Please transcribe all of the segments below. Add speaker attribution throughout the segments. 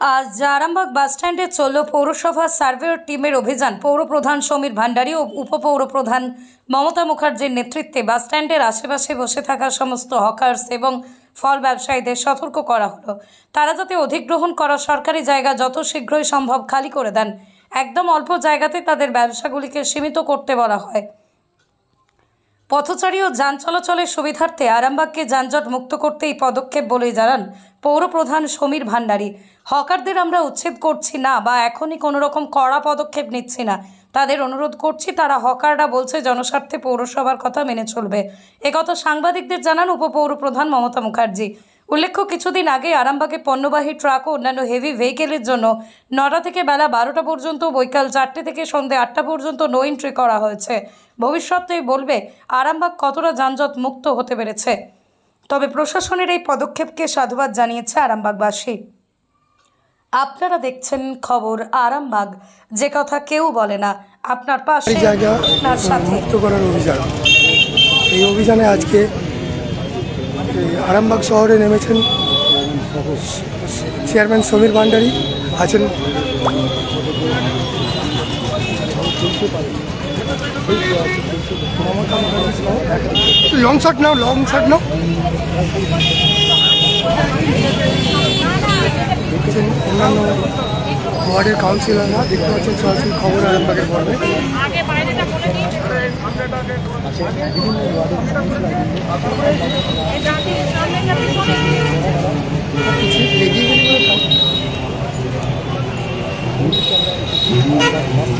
Speaker 1: আজ আরামবাগ বাসস্ট্যান্ডে চলল পৌরসভা সার্ভেয়র টিমের অভিযান। পৌরপ্রধান সমীর ভান্ডারী ও উপপৌরপ্রধান মমতা মুখার্জির নেতৃত্বে বাসস্ট্যান্ডের আশেপাশে বসে থাকা সমস্ত হকার্স এবং ফল ব্যবসায়ীদের সতর্ক করা হলো। তারা যাতে অধিগ্রহণ করা সরকারি জায়গা যত শীঘ্রই সম্ভব খালি করে দেন। একদম অল্প জায়গাতে তাদের ব্যবসাগুলিকে সীমিত করতে বলা হয়। পথচারী ও যান চলাচলের সুবিধার্থে আরামবাগকে যানজট মুক্ত করতে এই পদক্ষেপ বলেই জানান পৌরপ্রধান সমীর ভান্ডারী। হকারদের আমরা উচ্ছেদ করছি না বা এখনই কোনো রকম কড়া পদক্ষেপ নিচ্ছি না। তাদের অনুরোধ করছি, তারা হকাররা বলছে জনস্বার্থে পৌরসভার কথা মেনে চলবে। একথা সাংবাদিকদের জানান উপপৌরপ্রধান মমতা মুখার্জি। উল্লেখ্য, কিছুদিন আগে আরামবাগে পণ্যবাহী ট্রাক ও অন্যান্য হেভি ভেহিকেলের জন্য 9টা থেকে বেলা 12টা পর্যন্ত, বৈকাল 4টে থেকে সন্ধ্যে 8টা পর্যন্ত নো এন্ট্রি করা হয়েছে। ভবিষ্যতেই বলবে আরামবাগ কতটা যানজট মুক্ত হতে পেরেছে। তবে প্রশাসনের এই পদক্ষেপকে সাধুবাদ জানিয়েছে আরামবাগবাসী। আপনারা দেখছেন খবর আরামবাগ, যে কথা কেউ বলে না, আপনার পাশে, আপনার সাথে।
Speaker 2: মুক্ত করার অভিযান, এই অভিযানে আজকে আরামবাগ শহরে নেমেছেন চেয়ারম্যান সমীর ভান্ডারী, আছেন লং শট নাও অন্যান্য ওয়ার্ডের কাউন্সিলররা। দেখতে পাচ্ছেন সরাসরি খবর আরামবাগের পর্বে।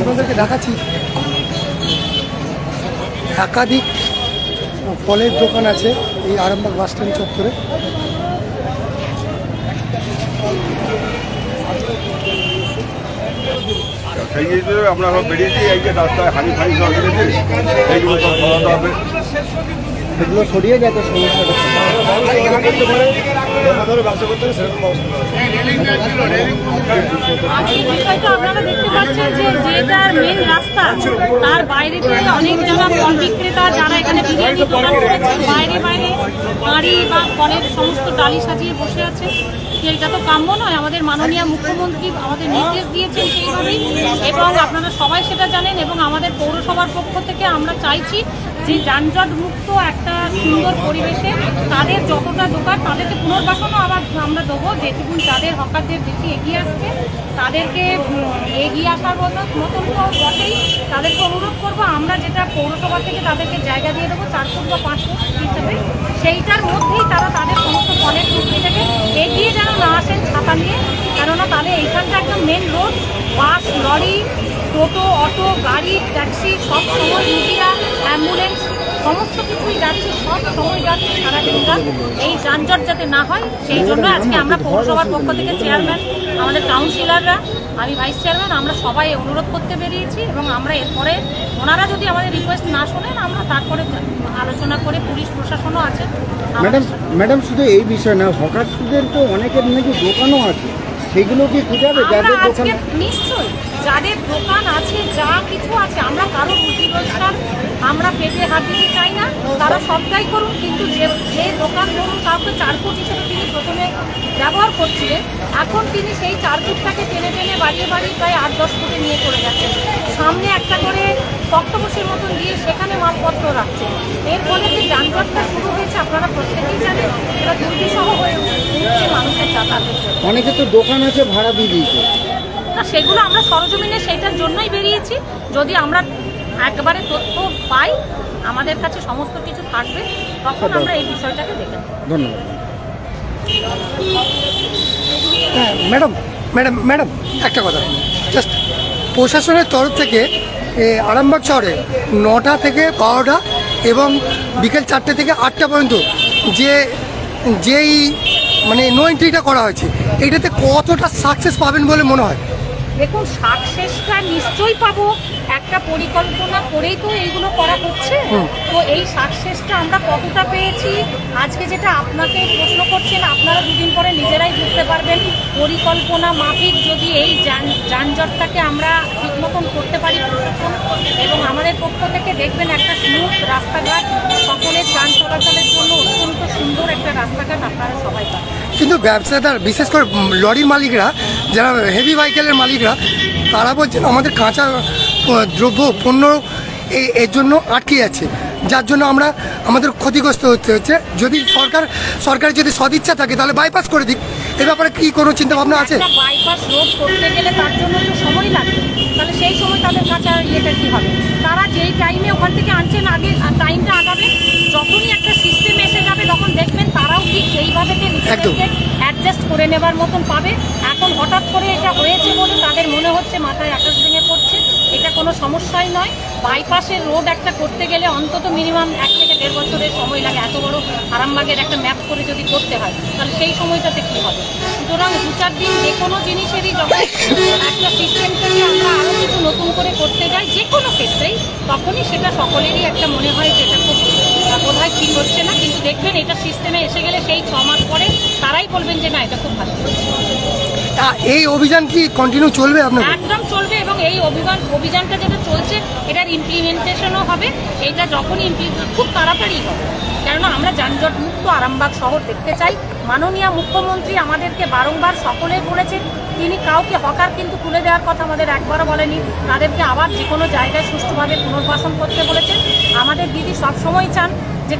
Speaker 2: আপনাদেরকে দেখাচ্ছি একাধিক ফলের দোকান আছে এই আরামবাগ বাস স্ট্যান্ড চত্বরে।
Speaker 3: সেই হিসেবে আমরা সব বেরিয়েছি। এই যে রাস্তায় হানি ফানি সব বেরিয়েছি, এইগুলো সব সরাতে হবে।
Speaker 4: এগুলো সরিয়ে যাতে সমস্যাটা
Speaker 5: আপনারা দেখতে পাচ্ছেন যে যেটার মেন রাস্তা তার বাইরে থেকে অনেক জায়গা ফল বিক্রেতা যারা এখানে বিরিয়ানি দোকান করেছে, বাইরে বাইরে গাড়ি বা ফলের সমস্ত ডালি সাজিয়ে বসে আছে। এটা তো কাম্য নয়। আমাদের মাননীয় মুখ্যমন্ত্রী আমাদের নির্দেশ দিয়েছেন সেইভাবেই, এবং আপনারা সবাই সেটা জানেন। এবং আমাদের পৌরসভার পক্ষ থেকে আমরা চাইছি যে যানজট মুক্ত একটা সুন্দর পরিবেশে তাদের যতটা দোকান তাদেরকে পুনর্বাসনও আবার আমরা দেবো, যেটুকুন তাদের হকারদের বেশি এগিয়ে আসছে তাদেরকে এগিয়ে আসার মতন তো বটেই। তাদেরকে অনুরোধ করবো, আমরা যেটা পৌরসভা থেকে তাদেরকে জায়গা দিয়ে দেবো 4 ফুট বা 5 ফুট হিসেবে, সেইটার মধ্যেই তারা তাদের সমস্ত ফলের টুকরি থেকে এগিয়ে যেন না আসেন ছাতা নিয়ে। কেননা তাদের এইখানটা একদম মেন রোড, বাস, লরি, টোটো, অটো, গাড়ি, ট্যাক্সি সব সময়, মিডিয়া, অ্যাম্বুলেন্স সমস্ত কিছুই যাচ্ছে, সব সময় যাচ্ছে সারাদিন রাত। এই যানজট যাতে না হয় সেই জন্য আজকে আমরা পৌরসভার পক্ষ থেকে চেয়ারম্যান, আমাদের কাউন্সিলররা, আমি ভাইস চেয়ারম্যান, আমরা সবাই অনুরোধ করতে বেরিয়েছি। এবং আমরা এরপরে ওনারা যদি আমাদের রিকোয়েস্ট না শোনেন আমরা তারপরে আলোচনা করে, পুলিশ প্রশাসনও আছে।
Speaker 4: ম্যাডাম শুধু এই বিষয় না, হকারদের তো অনেকের নাকি দোকানও আছে, সেগুলো কি খুঁজাবে? যাদের দোকান,
Speaker 5: নিশ্চয়ই যাদের দোকান আছে, যা কিছু আছে, আমরা কারো রুটি রোজগার আমরা পেটে হাত দিতে চাই না, তারা সবটাই করুন। কিন্তু যে দোকান ধরুন কাউকে 4 ফুট হিসেবে তিনি প্রথমে ব্যবহার করছিলেন, এখন তিনি সেই 4 ফুটটাকে টেনে টেনে বাড়িয়ে বাড়িয়ে প্রায় 8-10 ফুটে নিয়ে চলে যাচ্ছেন। সামনে একটা করে তক্তপোষের মতন দিয়ে সেখানে মালপত্র রাখছে। এর ফলে যে যানজটটা শুরু হয়েছে আপনারা প্রত্যেকেই জানেন, এটা দুর্বিষহ হয়ে উঠছে মানুষের যাতায়াতের জন্য।
Speaker 4: অনেকে তো দোকান আছে ভাড়া দিয়ে দিয়েছে
Speaker 5: না, সেগুলো আমরা সরজমিনে সেইটার জন্যই বেরিয়েছি। যদি আমরা একবারে তথ্য পাই, আমাদের কাছে সমস্ত কিছু থাকবে, তখন আমরা এই বিষয়টাকে দেখে নেব।
Speaker 4: ধন্যবাদ।
Speaker 2: হ্যাঁ ম্যাডাম একটা কথা, জাস্ট প্রশাসনের তরফ থেকে আরামবাগ শহরে 9টা থেকে 12টা এবং বিকেল 4টে থেকে 8টা পর্যন্ত যেই মানে নো এন্ট্রিটা করা হয়েছে, এইটাতে কতটা সাকসেস পাবেন বলে মনে হয়?
Speaker 5: দেখুন, সাকসেসটা নিশ্চয়ই পাবো। একটা পরিকল্পনা করেই তো এইগুলো করা হচ্ছে। তো এই সাকসেসটা আমরা কতটা পেয়েছি আজকে যেটা আপনাকে প্রশ্ন করছেন, আপনারা দুদিন পরে নিজেরাই বুঝতে পারবেন। পরিকল্পনা মাফিক যদি এই যানজটটাকে আমরা ঠিক মতন করতে পারি প্রশাসন এবং আমাদের পক্ষ থেকে, দেখবেন একটা স্মুথ রাস্তাঘাট সকলের যান চলাচলের জন্য অত্যন্ত সুন্দর একটা রাস্তাঘাট আপনারা সবাই পাবেন।
Speaker 2: কিন্তু ব্যবসাদার, বিশেষ করে লরির মালিকরা যারা হেভি ভেহিকেলের মালিকরা তারা বলছেন আমাদের কাঁচা দ্রব্য পণ্য এর জন্য আটকে যাচ্ছে, যার জন্য আমরা আমাদের ক্ষতিগ্রস্ত হতে হচ্ছে। যদি সরকারের যদি সদিচ্ছা থাকে তাহলে বাইপাস করে দিক। এ ব্যাপারে কি কোনো চিন্তা ভাবনা আছে?
Speaker 5: বাইপাস রোড করতে গেলে তার জন্য একটু সময় লাগবে, তাহলে সেই সময় তাদের কাছে ইয়েটা কি হবে? তারা যেই টাইমে ওখান থেকে আনছেন আগে টাইমটা আগাবে, যখনই একটা সিস্টেম এসে যাবে তখন দেখবেন তারাও ঠিক সেইভাবে নিজেদেরকে অ্যাডজাস্ট করে নেবার মতন পাবে। এখন হঠাৎ করে এটা হয়েছে বলে তাদের মনে হচ্ছে মাথায় আকাশ ভেঙে পড়ছে, এটা কোনো সমস্যাই নয়। বাইপাসের রোড একটা করতে গেলে অন্তত মিনিমাম 1 থেকে 1.5 বছরের সময় লাগে। এত বড় আরামবাগের একটা ম্যাপ করে যদি করতে হয় তাহলে সেই সময়টাতে কী হবে? সুতরাং 2-4 দিন যে কোনো জিনিসেরই যখন একটা সিস্টেম থেকে আমরা আরও কিছু নতুন করে করতে যাই যে কোনো ক্ষেত্রেই, তখনই সেটা সকলেরই একটা মনে হয় যে এটা খুব বোধ হয় ঠিক হচ্ছে না। কিন্তু দেখবেন এটা সিস্টেমে এসে গেলে সেই 6 মাস পরে তারাই বলবেন যে না এটা খুব ভালো হচ্ছে।
Speaker 2: এই অভিযান কি কন্টিনিউ চলবে আপনার?
Speaker 5: একদম চলবে, এবং এই অভিযানটা যেটা চলছে এটার ইমপ্লিমেন্টেশনও হবে। এটা যখনই খুব তাড়াতাড়ি হবে, কেননা আমরা যানজট মুক্ত আরামবাগ শহর দেখতে চাই। মাননীয় মুখ্যমন্ত্রী আমাদেরকে বারংবার সকলে বলেছেন, তিনি কাউকে হকার কিন্তু তুলে দেওয়ার কথা আমাদের একবারও বলেনি। তাদেরকে আবার যে কোনো জায়গায় সুষ্ঠুভাবে পুনর্বাসন করতে বলেছেন। আমাদের দিদি সবসময় চান যে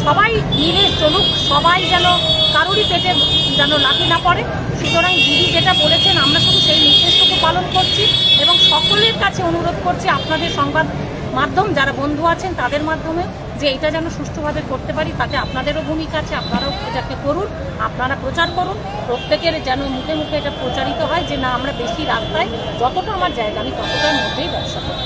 Speaker 5: সবাই মিলে চলুক, সবাই যেন কারুরই পেটে যেন লাথি না পড়ে। সুতরাং দিদি যেটা বলেছেন আমরা শুধু সেই নির্দেশটুকু পালন করছি, এবং সকলের কাছে অনুরোধ করছি আপনাদের সংবাদ মাধ্যম যারা বন্ধু আছেন তাদের মাধ্যমে যে এটা যেন সুষ্ঠুভাবে করতে পারি, তাতে আপনাদেরও ভূমিকা আছে। আপনারাও এটাকে করুন, আপনারা প্রচার করুন, প্রত্যেকের যেন মুখে মুখে এটা প্রচারিত হয় যে না আমরা বেশি রাস্তায় যতটা আমার জায়গা আমি ততটার মধ্যেই ব্যবসা করি।